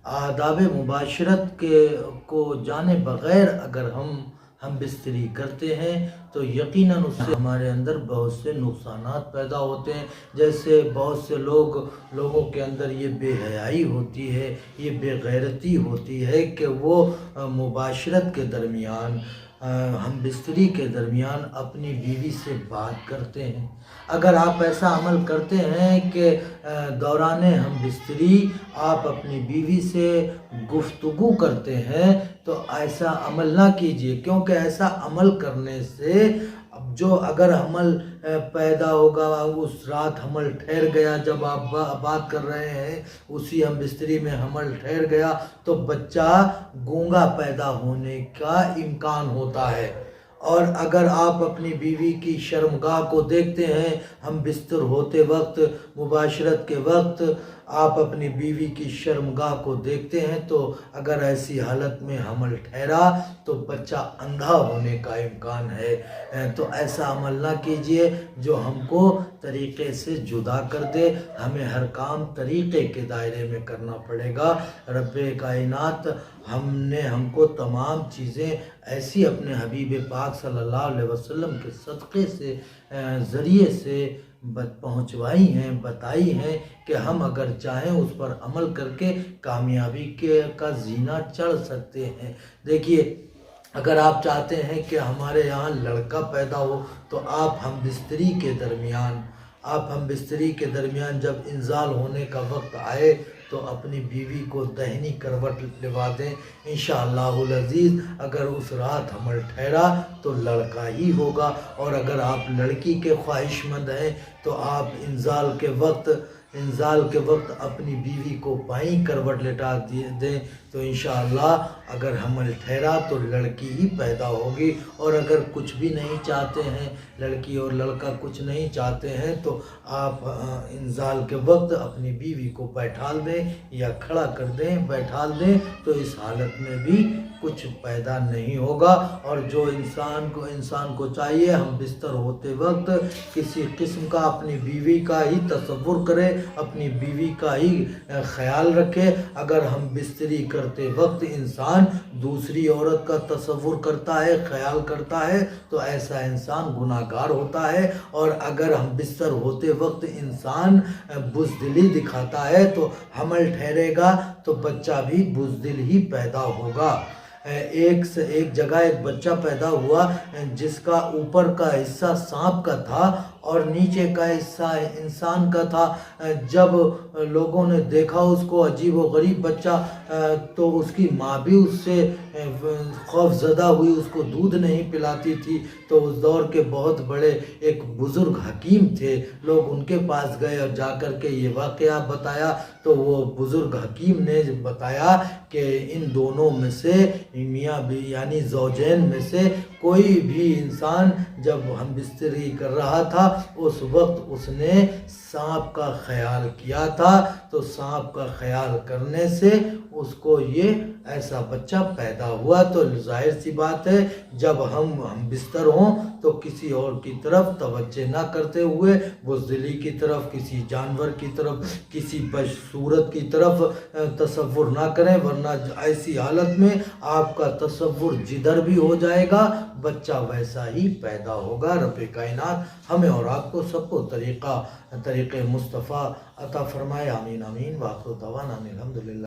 आदाब मुबाशरत के को जाने बग़ैर अगर हम बिस्तरी करते हैं तो यकीनन उससे हमारे अंदर बहुत से नुकसानात पैदा होते हैं। जैसे बहुत से लोगों के अंदर ये बेहयाई होती है, ये बेगैरती होती है कि वो मुबाशरत के दरमियान हम बिस्तरी के दरमियान अपनी बीवी से बात करते हैं। अगर आप ऐसा अमल करते हैं कि दौरान हम बिस्तरी आप अपनी बीवी से गुफ्तगू करते हैं तो ऐसा अमल ना कीजिए, क्योंकि ऐसा अमल करने से अब जो अगर हमल पैदा होगा, उस रात हमल ठहर गया, जब आप बात कर रहे हैं उसी हम बिस्तरी में हमल ठहर गया तो बच्चा गूंगा पैदा होने का इम्कान होता है। और अगर आप अपनी बीवी की शर्मगाह को देखते हैं, हम बिस्तर होते वक्त मुबाशरत के वक्त आप अपनी बीवी की शर्मगाह को देखते हैं तो अगर ऐसी हालत में हमल ठहरा तो बच्चा अंधा होने का इम्कान है। तो ऐसा अमल ना कीजिए जो हमको तरीक़े से जुदा कर दे। हमें हर काम तरीक़े के दायरे में करना पड़ेगा। रब्बे कायनात हमको तमाम चीज़ें ऐसी अपने हबीब पाक सल्लल्लाहु अलैहि वसल्लम के सदक़े से ज़रिए से पहुँचवाई हैं, बताई हैं कि हम अगर चाहें उस पर अमल करके कामयाबी का जीना चढ़ सकते हैं। देखिए, अगर आप चाहते हैं कि हमारे यहाँ लड़का पैदा हो तो आप हम बिस्तरी के दरमियान जब इंजाल होने का वक्त आए तो अपनी बीवी को दाहिनी करवट लिवा दें। इंशाअल्लाहुल अज़ीज़ अगर उस रात हमल ठहरा तो लड़का ही होगा। और अगर आप लड़की के ख्वाहिशमंद हैं तो आप इंजाल के वक्त अपनी बीवी को बाईं करवट लिटा दें तो इंशाअल्लाह अगर हमल ठहरा तो लड़की ही पैदा होगी। और अगर कुछ भी नहीं चाहते हैं, लड़की और लड़का कुछ नहीं चाहते हैं, तो आप इंजाल के वक्त अपनी बीवी को बैठाल दें या खड़ा कर दें, बैठाल दें तो इस हालत में भी कुछ पैदा नहीं होगा। और जो इंसान को चाहिए हम बिस्तर होते वक्त किसी किस्म का अपनी बीवी का ही तसव्वुर करें, अपनी बीवी का ही ख्याल रखें। अगर हम बिस्तरी करते वक्त इंसान दूसरी औरत का तसव्वुर करता है, ख्याल करता है तो ऐसा इंसान गुनाहगार होता है। और अगर हम बिस्तर होते वक्त इंसान बुज़दिली दिखाता है तो हमल ठहरेगा तो बच्चा भी बुज़दिल ही पैदा होगा। एक जगह एक बच्चा पैदा हुआ जिसका ऊपर का हिस्सा सांप का था और नीचे का हिस्सा इंसान का था। जब लोगों ने देखा उसको अजीब व गरीब बच्चा, तो उसकी माँ भी उससे खौफज़दा हुई, उसको दूध नहीं पिलाती थी। तो उस दौर के बहुत बड़े एक बुज़ुर्ग हकीम थे, लोग उनके पास गए और जाकर के ये वाक़या बताया तो वो बुज़ुर्ग हकीम ने बताया कि इन दोनों में से मियाँ भी यानी ज़ौजैन में से कोई भी इंसान जब हम बिस्तरी कर रहा था उस वक्त उसने सांप का ख्याल किया था, तो सांप का ख्याल करने से उसको ये ऐसा बच्चा पैदा हुआ। तो जाहिर सी बात है जब हम बिस्तर हों तो किसी और की तरफ तवज्जो ना करते हुए बुज़दिली की तरफ, किसी जानवर की तरफ, किसी बदसूरत की तरफ तसव्वुर ना करें, वरना ऐसी हालत में आपका तसव्वुर जिधर भी हो जाएगा बच्चा वैसा ही पैदा होगा। रब्बे कायनात हमें और आपको सबको तरीक़े मुस्तफ़ा अता फरमाए। आमीन आमीन। व आखिर दवाना अनिल हम्दुलिल्लाह।